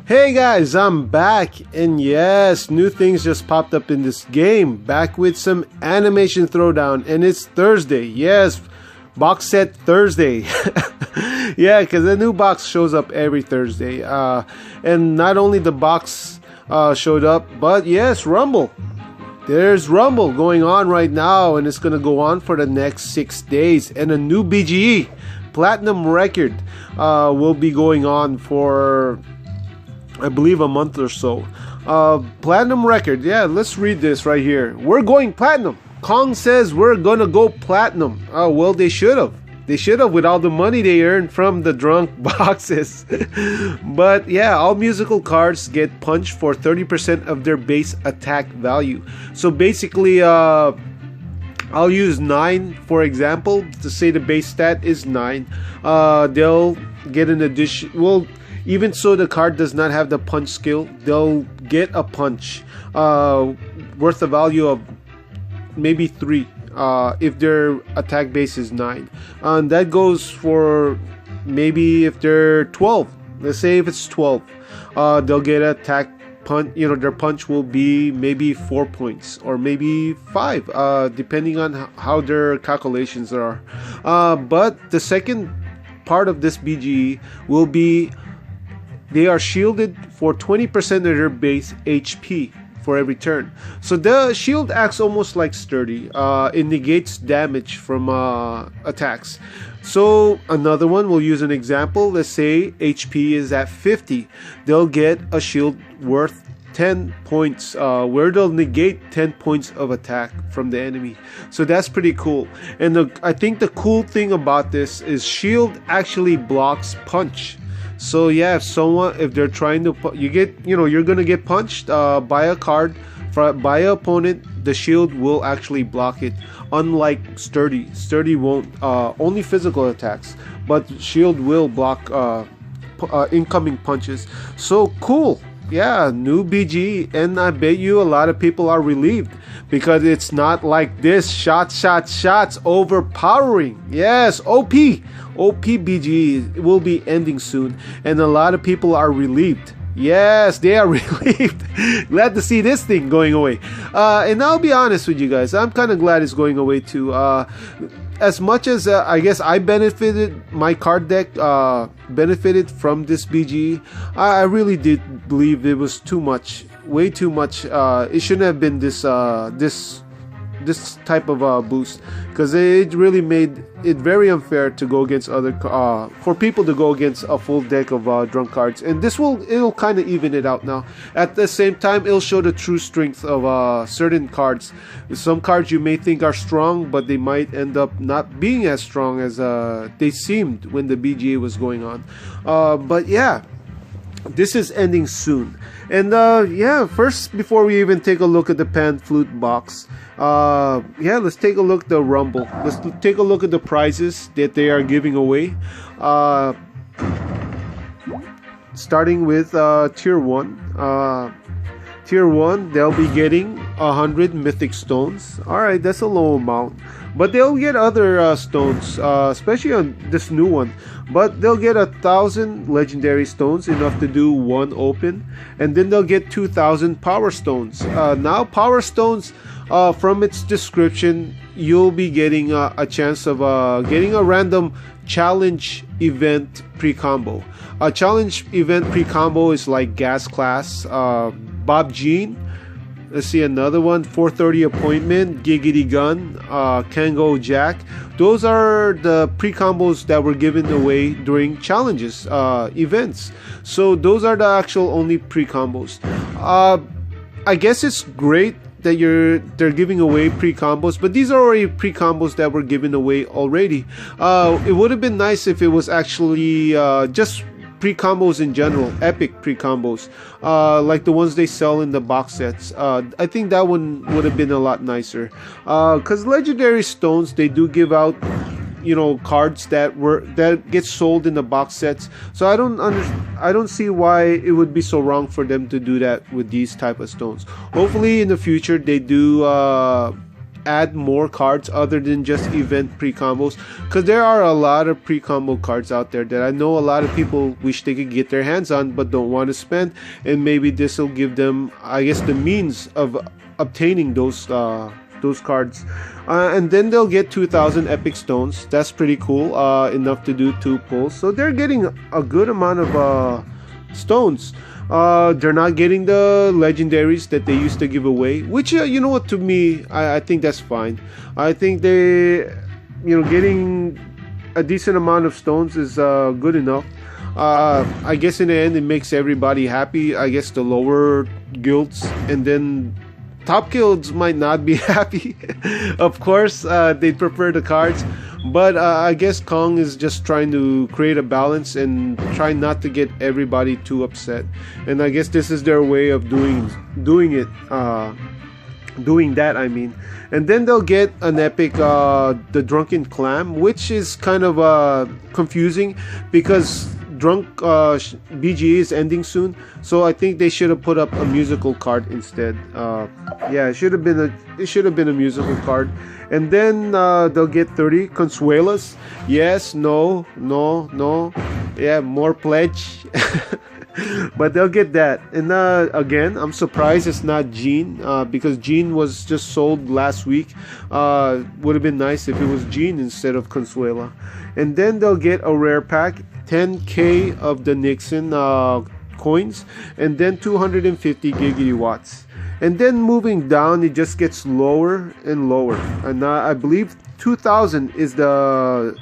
Hey guys, I'm back, and yes, new things just popped up in this game. Back with some animation throwdown, and it's Thursday. Yes, box set Thursday. Yeah, because the new box shows up every Thursday. And not only the box showed up, but yes, Rumble. There's Rumble going on right now, and it's going to go on for the next 6 days. And a new BGE, Platinum Record, will be going on for, I believe, a month or so. Platinum Record, yeah, let's read this right here. We're going platinum. Kong says we're going to go platinum. Oh, well, they should have. They should have with all the money they earned from the drunk boxes. But yeah, all musical cards get punched for 30% of their base attack value. So basically, I'll use 9 for example to say the base stat is 9. They'll get an addition. Well, even so, the card does not have the punch skill. They'll get a punch worth a value of maybe 3. If their attack base is 9, and that goes for maybe if they're 12. Let's say if it's 12, they'll get an attack punch. You know, their punch will be maybe 4 points or maybe 5, depending on how their calculations are. But the second part of this BGE will be they are shielded for 20% of their base HP for every turn. So the shield acts almost like sturdy. It negates damage from attacks. So another one, we'll use an example. Let's say HP is at 50. They'll get a shield worth 10 points, where they'll negate 10 points of attack from the enemy. So that's pretty cool. And I think the cool thing about this is shield actually blocks punch. So yeah, if they're trying to, you're gonna get punched by a card, by an opponent. The shield will actually block it. Unlike sturdy won't. Only physical attacks, but shield will block incoming punches. So cool. Yeah, new BG, and I bet you a lot of people are relieved because it's not like this shots overpowering. Yes, OP BG will be ending soon, and a lot of people are relieved. Yes, they are relieved. Glad to see this thing going away. And I'll be honest with you guys, I'm kind of glad it's going away too. As much as I guess I benefited, my card deck benefited from this BG, I really did believe it was too much, way too much. It shouldn't have been this type of boost, because it really made it very unfair to go against other for people to go against a full deck of drunk cards. And it'll kind of even it out now. At the same time, it'll show the true strength of certain cards. Some cards you may think are strong, but they might end up not being as strong as they seemed when the BGA was going on. But yeah, this is ending soon. And yeah, first, before we even take a look at the Pan Flute box, yeah, let's take a look at the Rumble. Let's take a look at the prizes that they are giving away. Starting with Tier 1. Tier 1, they'll be getting 100 Mythic Stones. Alright, that's a low amount. But they'll get other stones, especially on this new one. But they'll get 1,000 Legendary Stones, enough to do 1 open. And then they'll get 2,000 Power Stones. Now, Power Stones, from its description, you'll be getting a chance of getting a random challenge event pre-combo. A challenge event pre-combo is like Gas Class, Bob Jean. Let's see another one, 430 Appointment, Giggity Gun, Kango Jack. Those are the pre-combos that were given away during challenges, events. So those are the actual only pre-combos. I guess it's great that they're giving away pre-combos, but these are already pre-combos that were given away already. It would have been nice if it was actually just pre-combos in general, epic pre-combos, like the ones they sell in the box sets. I think that one would have been a lot nicer, because Legendary Stones, they do give out, cards that get sold in the box sets. So I don't see why it would be so wrong for them to do that with these type of stones. Hopefully in the future they do add more cards other than just event pre-combos, because there are a lot of pre-combo cards out there that I know a lot of people wish they could get their hands on but don't want to spend, and maybe this will give them, I guess, the means of obtaining those cards. And then they'll get 2,000 epic stones. That's pretty cool, enough to do 2 pulls, so they're getting a good amount of stones. They're not getting the legendaries that they used to give away, which, you know what, to me, I think that's fine. I think they, getting a decent amount of stones is good enough. I guess in the end it makes everybody happy. I guess the lower guilds, and then top guilds might not be happy. Of course, they prefer the cards. But I guess Kong is just trying to create a balance and try not to get everybody too upset. And I guess this is their way of doing that, I mean. And then they'll get an epic, the Drunken Clam, which is kind of confusing because Drunk BGA is ending soon, so I think they should have put up a musical card instead. Yeah, it should have been a musical card. And then they'll get 30 Consuelas. Yes, no. Yeah, more pledge. But they'll get that. And again, I'm surprised it's not Jean, because Jean was just sold last week. Would have been nice if it was Jean instead of Consuela. And then they'll get a rare pack, 10k of the Nixon coins, and then 250 giggity watts. And then moving down, it just gets lower and lower. And I believe 2000 is the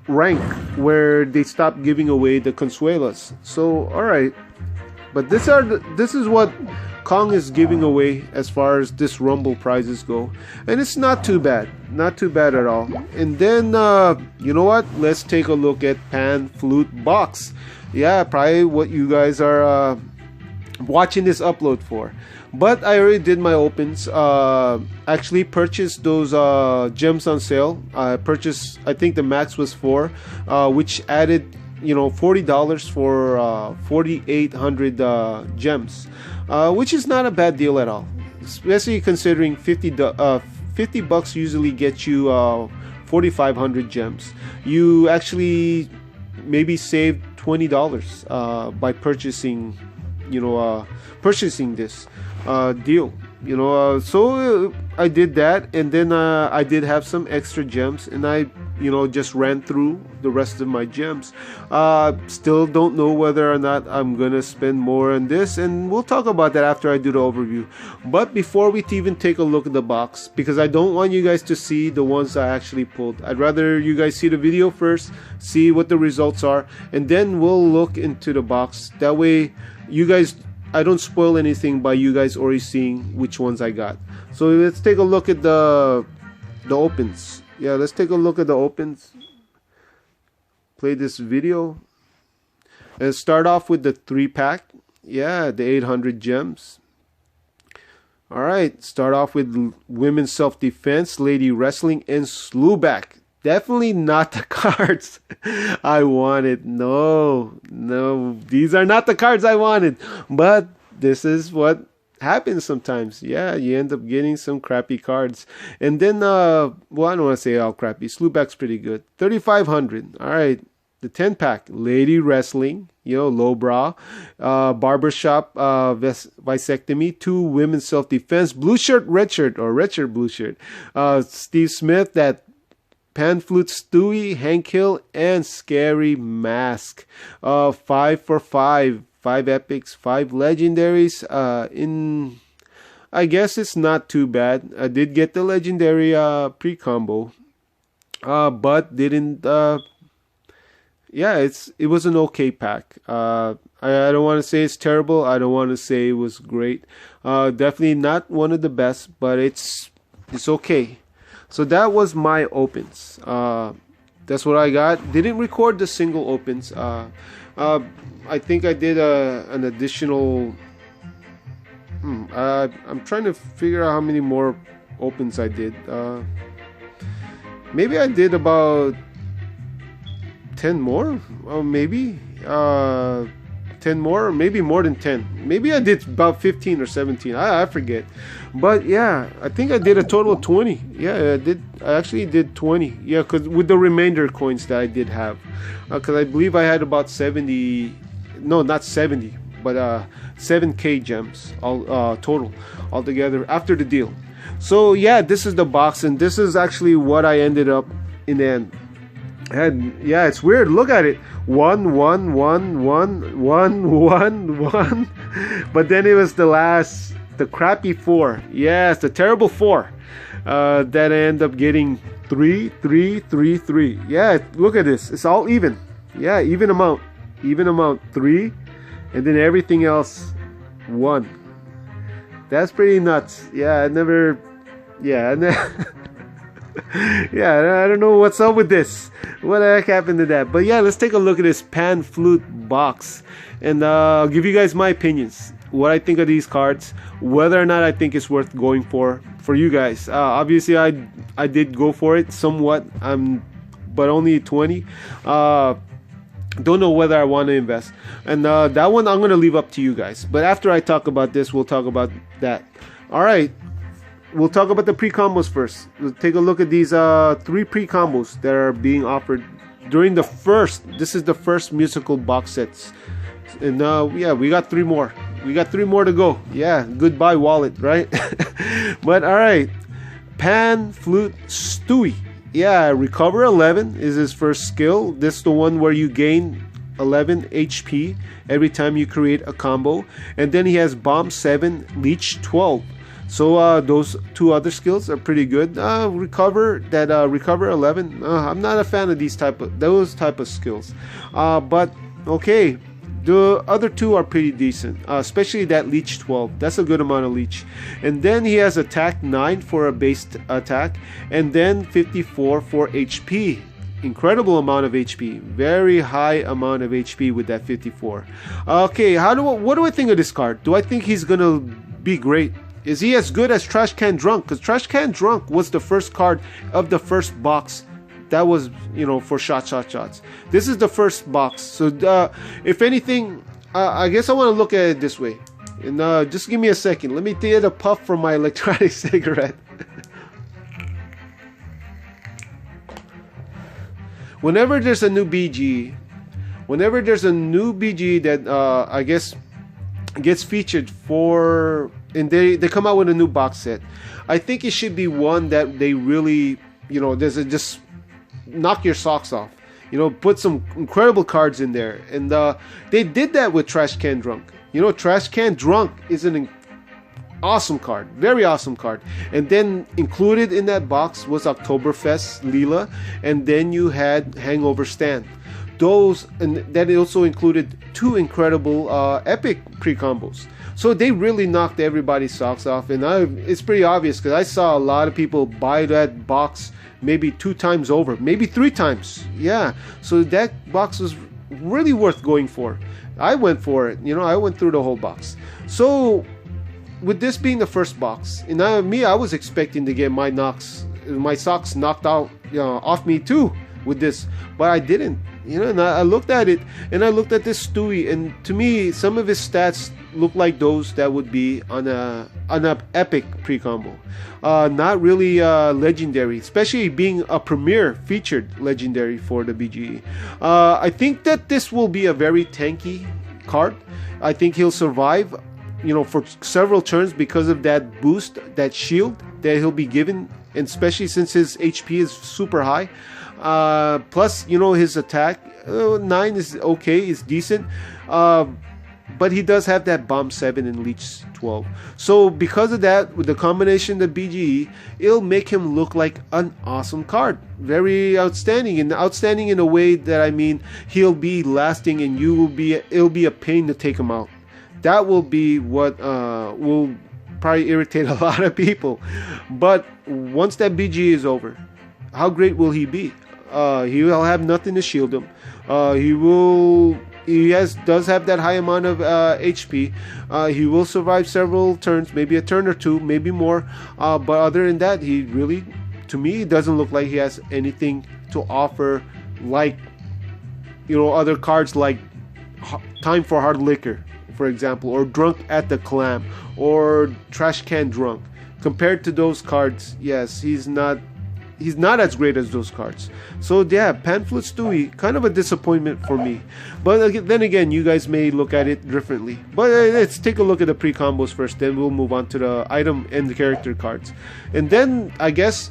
rank where they stop giving away the Consuelas. So all right, but this is what Kong is giving away as far as this Rumble prizes go, and it's not too bad at all. And then you know what? Let's take a look at Pan Flute box. Yeah, probably what you guys are watching this upload for. But I already did my opens. Actually purchased those gems on sale. I purchased, I think the max was 4, which added, $40 for 4,800 gems, which is not a bad deal at all, especially considering 50 bucks usually gets you 4,500 gems. You actually maybe saved $20 by purchasing this deal. So I did that, and then I did have some extra gems, and I just ran through the rest of my gems. Still don't know whether or not I'm gonna spend more on this, and we'll talk about that after I do the overview. But before we even take a look at the box, because I don't want you guys to see the ones I actually pulled, I'd rather you guys see the video first, see what the results are, and then we'll look into the box. That way you guys, I don't spoil anything by you guys already seeing which ones I got. So let's take a look at the opens. Yeah, let's take a look at the opens. Play this video. And start off with the 3-pack. Yeah, the 800 gems. Alright, start off with Women's Self-Defense, Lady Wrestling, and Slewback. Definitely not the cards I wanted. No, these are not the cards I wanted. But this is what happens sometimes. Yeah, you end up getting some crappy cards. And then, well, I don't want to say all crappy. Slewback's pretty good. 3,500. All right, the 10-pack. Lady Wrestling, lowbrow. Barbershop vasectomy. 2 Women's Self-Defense. Blue shirt, red shirt, or red shirt, blue shirt. Steve Smith, that Pan Flute Stewie, Hank Hill, and Scary Mask. 5 for 5. 5 epics, 5 legendaries. I guess it's not too bad. I did get the legendary pre-combo, but didn't. Yeah, it was an okay pack. I don't want to say it's terrible. I don't want to say it was great. Definitely not one of the best, but it's okay. So that was my opens. That's what I got. Didn't record the single opens. I think I did an additional. I'm trying to figure out how many more opens I did. Maybe I did about 10 more. Or maybe 10 10 more, maybe more than 10. Maybe I did about 15 or 17. I forget. But yeah, I think I did a total of 20. Yeah, I actually did 20. Yeah, because with the remainder coins that I did have. Because I believe I had about 70. No, not 70. But 7k gems all total altogether after the deal. So yeah, this is the box, and this is actually what I ended up in the end. And yeah, it's weird. Look at it. 1 1 1 1 1 1 1. But then it was the crappy 4. Yes, the terrible 4. That I end up getting 3 3 3 3. Yeah, look at this. It's all even. Yeah, even amount. Even amount 3. And then everything else 1. That's pretty nuts. Yeah, I never. Yeah, yeah, I don't know what's up with this. What the heck happened to that? But yeah, let's take a look at this Pan Flute box, and I'll give you guys my opinions, what I think of these cards, whether or not I think it's worth going for you guys. Obviously, I did go for it somewhat. But only 20. Don't know whether I want to invest, and that one I'm gonna leave up to you guys. But after I talk about this, we'll talk about that. All right. We'll talk about the pre-combos first. We'll take a look at these 3 pre-combos that are being offered during the first. This is the first musical box sets. And yeah, we got 3 more. We got 3 more to go. Yeah, goodbye wallet, right? But all right. Pan Flute Stewie. Yeah, Recover 11 is his first skill. This is the one where you gain 11 HP every time you create a combo. And then he has Bomb 7, Leech 12. So those 2 other skills are pretty good. Recover 11. I'm not a fan of those type of skills. But okay, the other 2 are pretty decent. Especially that Leech 12. That's a good amount of Leech. And then he has Attack 9 for a base attack, and then 54 for HP. Incredible amount of HP. Very high amount of HP with that 54. Okay, what do I think of this card? Do I think he's gonna be great? Is he as good as Trash Can Drunk? Because Trash Can Drunk was the first card of the first box that was, for shots. This is the first box. So if anything, I guess I want to look at it this way. And just give me a second. Let me take a puff from my electronic cigarette. Whenever there's a new BG, that I guess gets featured for, and they come out with a new box set, I think it should be one that they really, just knock your socks off. Put some incredible cards in there. And they did that with Trash Can Drunk. Trash Can Drunk is an awesome card, very awesome card. And then included in that box was Oktoberfest Leela, and then you had Hangover Stand. And that also included 2 incredible epic pre-combos. So they really knocked everybody's socks off, and it's pretty obvious because I saw a lot of people buy that box maybe 2 times over, maybe 3 times. Yeah, so that box was really worth going for. I went for it. I went through the whole box. So with this being the first box, and I was expecting to get my socks knocked out, off me too with this, but I didn't. And I looked at it, and I looked at this Stewie, and to me, some of his stats look like those that would be on a epic pre-combo. Not really legendary, especially being a premier featured legendary for the BGE. I think that this will be a very tanky card. I think he'll survive, for several turns because of that boost, that shield that he'll be given, and especially since his HP is super high. Plus, his attack 9 is okay, is decent. But he does have that Bomb 7 and Leech 12. So because of that, with the combination of the BGE, it'll make him look like an awesome card. Very outstanding, and outstanding in a way that, he'll be lasting, and it'll be a pain to take him out. That will be what will probably irritate a lot of people. But once that BGE is over, how great will he be? He will have nothing to shield him. He does have that high amount of HP. He will survive several turns, maybe a turn or 2, maybe more. But other than that, he really, to me, doesn't look like he has anything to offer, like other cards like Time for Hard Liquor, for example, or Drunk at the Clam, or Trash Can Drunk. Compared to those cards, yes, he's not as great as those cards. So yeah, Pan Flute Stewie, kind of a disappointment for me. But then again, you guys may look at it differently. But let's take a look at the pre-combos first, then we'll move on to the item and the character cards. And then, I guess,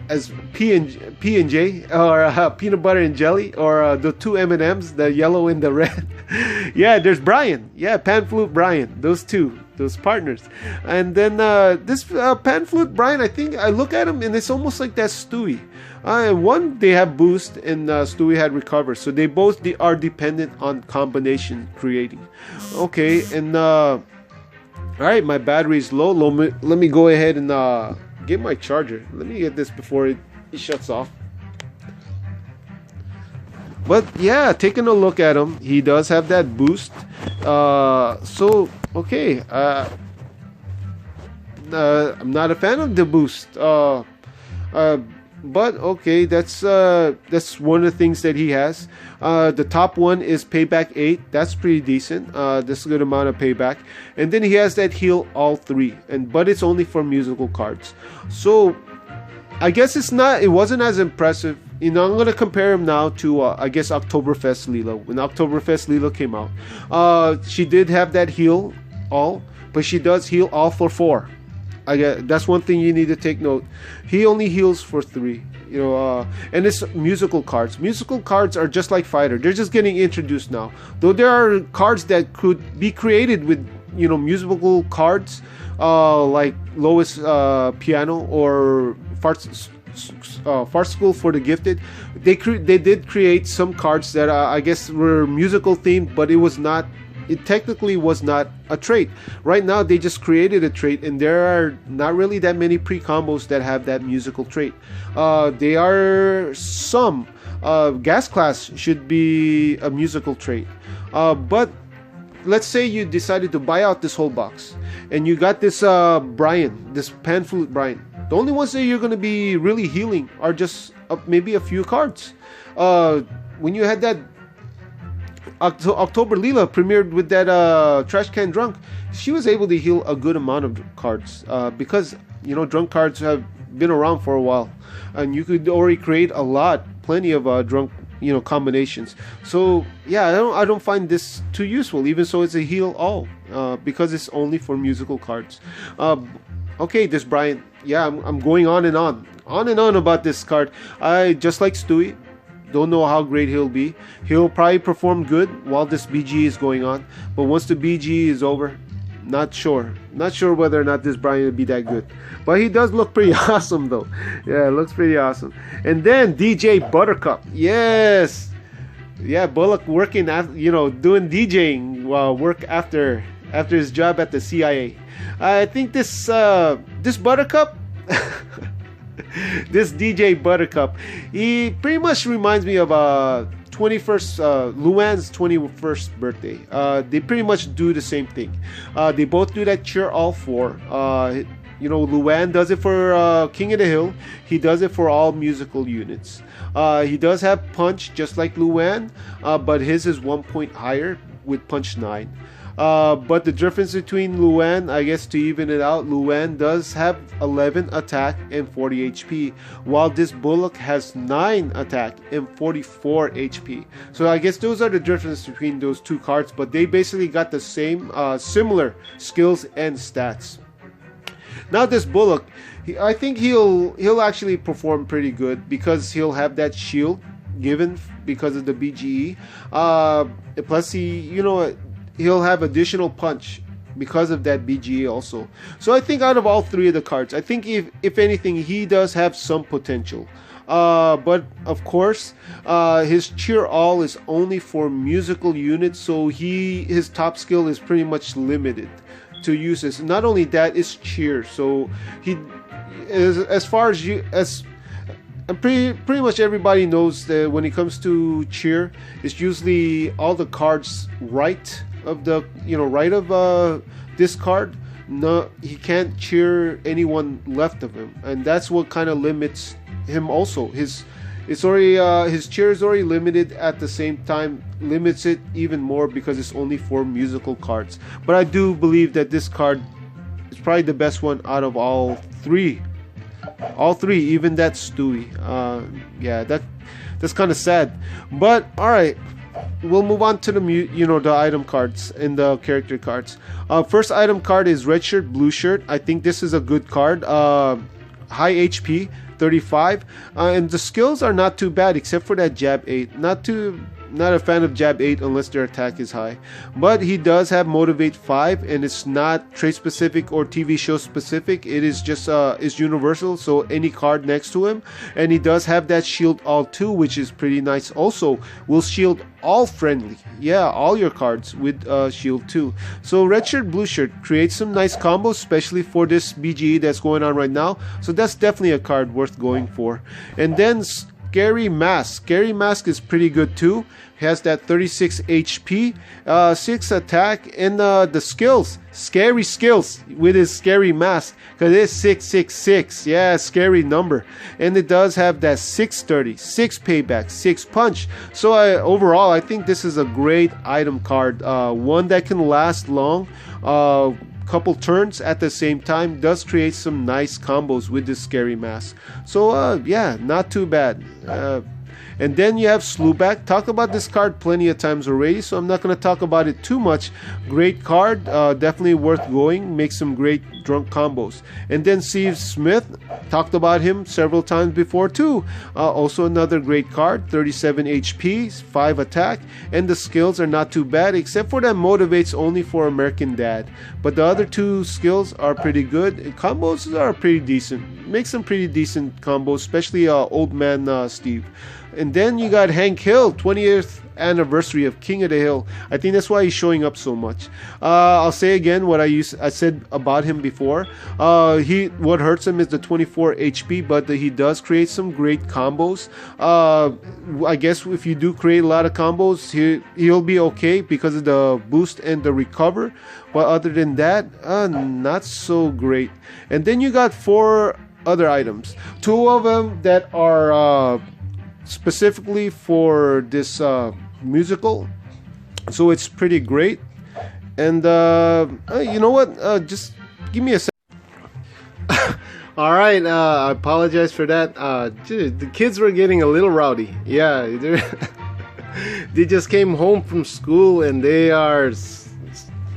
as P&J, or peanut butter and jelly, or the two M&Ms, the yellow and the red. Yeah, there's Brian. Yeah, Pan Flute Brian. Those partners. And then this Pan Flute Brian, I think I look at him and it's almost like that Stewie. One, they have boost, and Stewie had recover, so they both are dependent on combination creating. Okay, and all right, my battery is low. Let me go ahead and get my charger. Let me get this before it shuts off. But yeah, taking a look at him, he does have that boost. So okay, I'm not a fan of the boost. But okay, that's one of the things that he has. The top one is Payback 8. That's pretty decent. That's a good amount of payback. And then he has that Heal All 3, but it's only for musical cards. So I guess it wasn't as impressive. You know, I'm gonna compare him now to I guess Oktoberfest Lila. When Oktoberfest Lila came out, she did have that Heal All, but she does Heal All for 4. That's one thing you need to take note. He only heals for 3, you know, and it's musical cards. Musical cards are just like fighter. They're just getting introduced now. Though there are cards that could be created with, you know, musical cards, like Lois Piano or Farcical for the Gifted. They did create some cards that I guess were musical themed, but it technically was not a trait. Right now, they just created a trait, and there are not really that many pre-combos that have that musical trait. They are some. Gas Class should be a musical trait. But let's say you decided to buy out this whole box, and you got this Brian, this Pan Flute Brian. The only ones that you're going to be really healing are just maybe a few cards. When you had that October Lila premiered with that Trash Can Drunk, she was able to heal a good amount of cards because, you know, drunk cards have been around for a while, and you could already create plenty of drunk, you know, combinations. So yeah, I don't find this too useful, even so it's a heal all, because it's only for musical cards. Okay, this Brian, yeah, I'm going on and on about this card. I just like Stewie. Don't know how great he'll be. He'll probably perform good while this BG is going on, but once the BG is over, not sure whether or not this Brian will be that good. But he does look pretty awesome though. Yeah, it looks pretty awesome. And then DJ Buttercup, yes, yeah, Bullock working after, you know, doing DJing work after his job at the CIA. I think this Buttercup. This DJ Buttercup, he pretty much reminds me of Luann's 21st birthday. They pretty much do the same thing. They both do that cheer all 4. You know, Luann does it for King of the Hill. He does it for all musical units. He does have punch just like Luann, but his is 1 point higher with punch 9. But the difference between Luann, I guess to even it out, Luann does have 11 attack and 40 HP, while this Bullock has 9 attack and 44 HP. So I guess those are the difference between those two cards, but they basically got the same, similar skills and stats. Now this Bullock, I think he'll actually perform pretty good because he'll have that shield given because of the BGE. Plus he'll have additional punch because of that BGA also. So I think out of all 3 of the cards, I think if anything, he does have some potential. But of course, his cheer all is only for musical units, so his top skill is pretty much limited to uses. Not only that, it's cheer. So he as far as and pretty much everybody knows that when it comes to cheer, it's usually all the cards right of the right of this card. No, he can't cheer anyone left of him, and that's what kind of limits him also. It's already his chair is already limited. At the same time, limits it even more because it's only 4 musical cards. But I do believe that this card is probably the best one out of all three. All three, even that Stewie. Yeah, that's kind of sad. But all right, we'll move on to the the item cards and the character cards. First item card is red shirt, blue shirt. I think this is a good card. High HP, 35, and the skills are not too bad except for that jab 8. Not a fan of jab 8 unless their attack is high, but he does have motivate 5, and it's not trait specific or TV show specific. It is just is universal, so any card next to him. And he does have that shield all 2, which is pretty nice. Also will shield all friendly, yeah, all your cards with shield 2. So red shirt, blue shirt creates some nice combos, especially for this BGE that's going on right now. So that's definitely a card worth going for. And then Scary Mask. Scary Mask is pretty good too. He has that 36 HP, 6 attack, and the skills. Scary skills with his Scary Mask. Because it's 666. Yeah, scary number. And it does have that 630, 6 payback, 6 punch. So overall, I think this is a great item card. One that can last long. Couple turns at the same time, does create some nice combos with this Scary Mask. So yeah, not too bad. And then you have Slewback. Talked about this card plenty of times already, so I'm not going to talk about it too much. Great card, definitely worth going. Makes some great drunk combos. And then Steve Smith, talked about him several times before too. Also another great card, 37 HP, 5 attack, and the skills are not too bad, except for that motivates only for American Dad. But the other 2 skills are pretty good. Combos are pretty decent. Makes some pretty decent combos, especially Old Man Steve. And then you got Hank Hill, 20th anniversary of King of the Hill. I think that's why he's showing up so much. I'll say again what I said about him before. What hurts him is the 24 HP, but he does create some great combos. I guess if you do create a lot of combos, he'll be okay because of the boost and the recover. But other than that, not so great. And then you got 4 other items. 2 of them that are specifically for this musical, so it's pretty great. And you know what, just give me a second. All right, I apologize for that. The kids were getting a little rowdy. Yeah, they just came home from school and they are,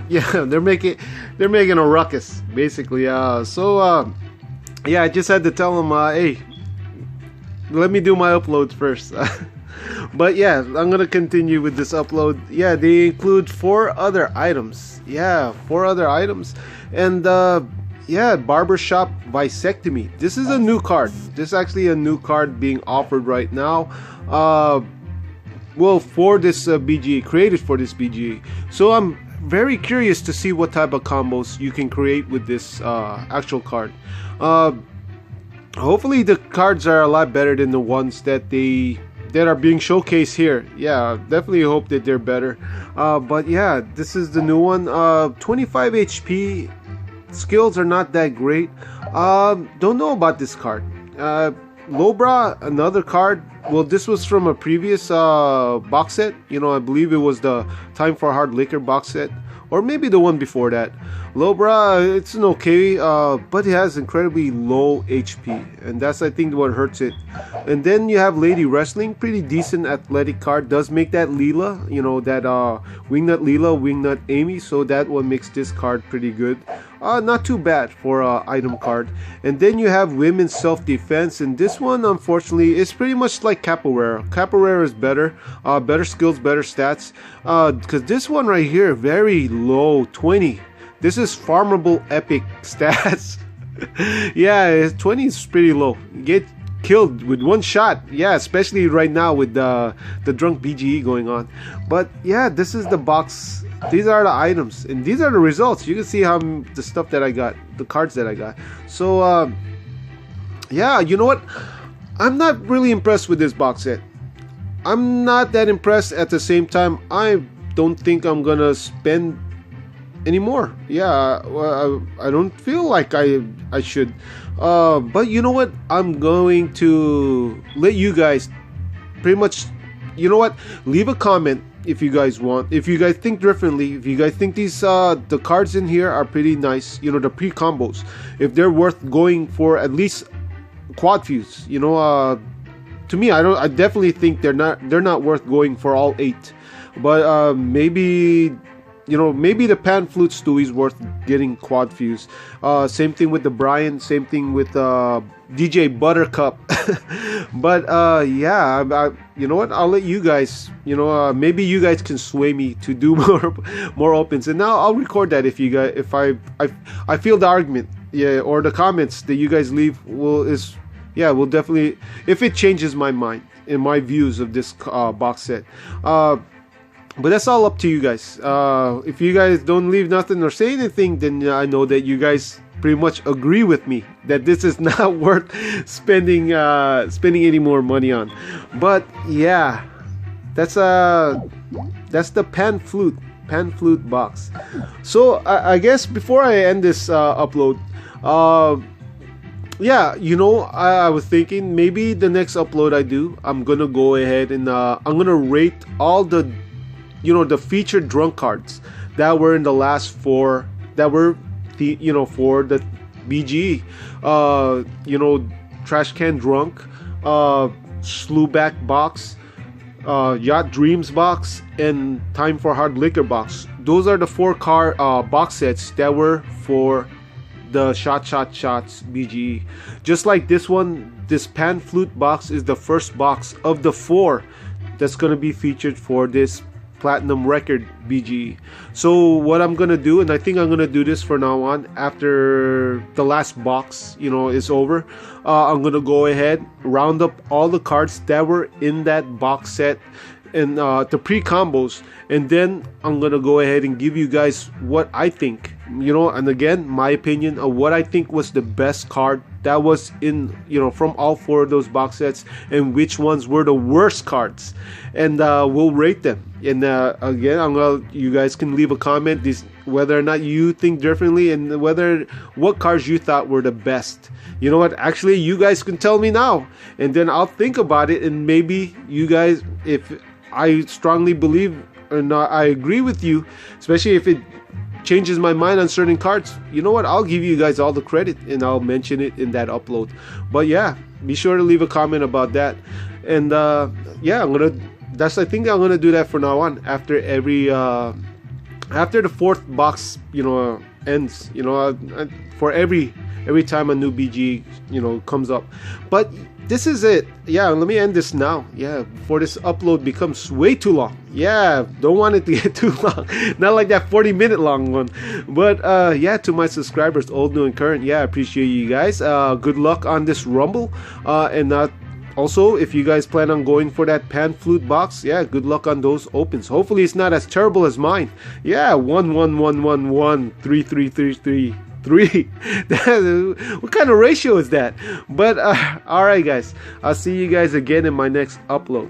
yeah, they're making a ruckus basically. So yeah, I just had to tell them, hey, let me do my uploads first. But yeah, I'm gonna continue with this upload. Yeah, they include 4 other items. Yeah, 4 other items. And yeah, barbershop vasectomy. This is a new card. This is actually a new card being offered right now. Well, for this BGE, created for this BGE. So I'm very curious to see what type of combos you can create with this actual card. Hopefully the cards are a lot better than the ones that are being showcased here. Yeah, definitely hope that they're better. But yeah, this is the new one. 25 HP. Skills are not that great. Don't know about this card. Lobra, another card. Well, this was from a previous box set. I believe it was the Time for Hard Liquor box set, or maybe the one before that. Lobra, it's an okay, but it has incredibly low HP, and that's, I think, what hurts it. And then you have Lady Wrestling, pretty decent athletic card. Does make that Leela, that Wingnut Leela, Wingnut Amy, so that one makes this card pretty good. Not too bad for an item card. And then you have Women's Self-Defense, and this one, unfortunately, is pretty much like Capoeira. Capoeira is better, better skills, better stats, because this one right here, very low, 20. This is farmable epic stats. Yeah, 20 is pretty low. Get killed with one shot. Yeah, especially right now with the drunk BGE going on. But yeah, this is the box. These are the items, and these are the results. You can see how the stuff that I got, the cards that I got. So yeah, you know what? I'm not really impressed with this box set. I'm not that impressed. At the same time, I don't think I'm gonna spend anymore. Yeah, I don't feel like I should. But you know what? I'm going to let you guys pretty much, you know what? Leave a comment if you guys want. If you guys think differently, if you guys think these the cards in here are pretty nice, you know, the pre-combos, if they're worth going for at least quad fuse, you know, to me, I definitely think they're not worth going for all 8. But maybe, you know, maybe the Pan Flute Stewie is worth getting quad fuse. Same thing with the Brian. Same thing with DJ Buttercup. But yeah, you know what? I'll let you guys. You know, maybe you guys can sway me to do more opens, and now I'll record that if you guys, if I feel the argument, yeah, or the comments that you guys leave will definitely, if it changes my mind in my views of this box set. But that's all up to you guys. If you guys don't leave nothing or say anything, then I know that you guys pretty much agree with me that this is not worth spending any more money on. But yeah, that's the Pan Flute box. So I guess before I end this upload, yeah, you know, I was thinking maybe the next upload I do, I'm gonna go ahead and I'm gonna rate all the, you know, the featured drunk cards that were in the last 4 that were you know, for the BG. You know, Trash Can Drunk, Slewback box, Yacht Dreams box, and Time for Hard Liquor box. Those are the 4 card box sets that were for the Shots BGE. Just like this one, this Pan Flute box is the first box of the 4 that's gonna be featured for this Platinum Record BGE. So what I'm gonna do, and I think I'm gonna do this for now on, after the last box, you know, is over, I'm gonna go ahead, round up all the cards that were in that box set and the pre-combos, and then I'm gonna go ahead and give you guys what I think, you know, and again, my opinion of what I think was the best card that was in, you know, from all 4 of those box sets, and which ones were the worst cards, and we'll rate them. And again, you guys can leave a comment whether or not you think differently, and what cards you thought were the best. You know what? Actually, you guys can tell me now, and then I'll think about it, and maybe you guys, if I strongly believe or not, I agree with you, especially if it changes my mind on certain cards, you know what? I'll give you guys all the credit and I'll mention it in that upload. But yeah, be sure to leave a comment about that. And yeah, I think I'm gonna do that for now on. After every after the 4th box, you know, ends, you know, for every time a new BG, you know, comes up. But this is it. Yeah, let me end this now. Yeah, before this upload becomes way too long. Yeah, don't want it to get too long. Not like that 40-minute long one. But yeah, to my subscribers, old, new, and current, yeah, I appreciate you guys. Good luck on this Rumble. And also, if you guys plan on going for that Pan Flute box, yeah, good luck on those opens. Hopefully it's not as terrible as mine. Yeah, 1 1 1 1 1 3 3 3 3 3. What kind of ratio is that? But alright guys, I'll see you guys again in my next upload.